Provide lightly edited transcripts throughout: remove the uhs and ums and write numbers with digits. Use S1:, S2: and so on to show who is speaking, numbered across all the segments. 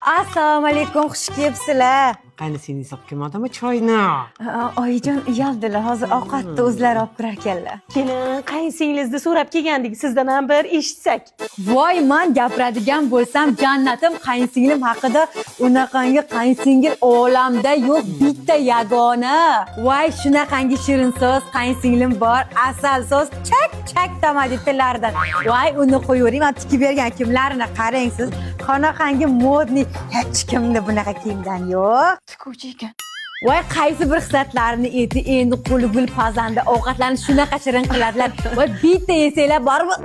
S1: Assalomu alaykum, xush kelibsizlar.
S2: Qani seni hisob kelmadimi choyni?
S1: Oyijon uyaldilar, hozir ovqatni o'zlari olib kirar ekanlar.
S3: Kelin, qaysingizni so'rab kelgandik, sizdan ham bir eshitsak.
S1: Voy, men gapiradigan bo'lsam, jannatim qaynsinglim haqida unaqangi qaynsingil olamda yo'q, bitta yagona. Voy, shunaqangi shirin so'z qaynsinglim bor, asal so'z chak tamadi tillaridan. Voy, uni qo'yavering, men tikib bergan kimlarini qarang siz. Qanaqangi modniy, hech kimda bunaqa kiyimdan yo'q. Tikuvchi ekan. Voy, qaysi bir xislatlarini eti endi qo'li gul pazanda ovqatlarni shunaqa shirin qiladilar. Voy, bitta yesanglar bormi?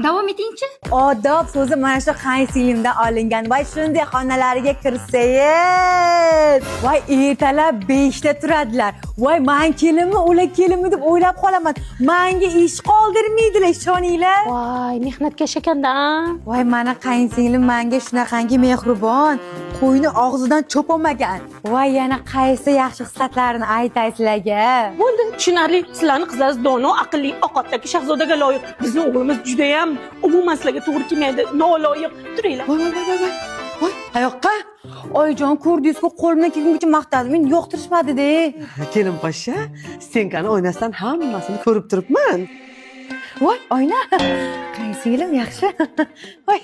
S4: Davom etingchi.
S1: Odob so'zi mana shu qaynsinglimdan olingan. Voy, shunday xonalariga kirsangiz. Voy, ertalab 5 da turadilar. Voy, men kelinmi, ular kelinmi deb o'ylab qolaman. Menga ish qoldirmaydilar, ishoninglar.
S3: Voy, mehnatkash ekanda.
S1: Voy, mana qaynsinglim menga shunaqangi mehribon, qo'yni og'zidan cho'polmagan. Voy, yana qaysi yaxshi xislatlarini aytay sizlarga.
S3: Bo'ldi, tushunarli. Sizlarning qizlaringiz dono, aqlli, oqatdagi shahzodaga loyiq. Bizning o'g'limiz juda ham umuman sizlarga to'g'ri kelmaydi, noloyiq. Turinglar.
S1: Voy, qayoqqa? Oyijon, ko'rdingiz-ku, qo'limdan kelguncha maqtadi. Meni yo'qtirishmadi-da.
S2: Kelin poshsha, stenkani o'ynasdan hammasini ko'rib turibman.
S1: Voy, oyna. Qaysinglim yaxshi. Voy.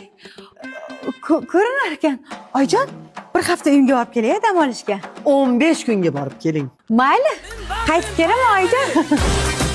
S1: Ko'rinar ekan. Oyijon, bir hafta uyimga borib kelay dam olishga.
S2: 15 kunga borib keling.
S1: Mayli. Qaytib kelaman, oyijon.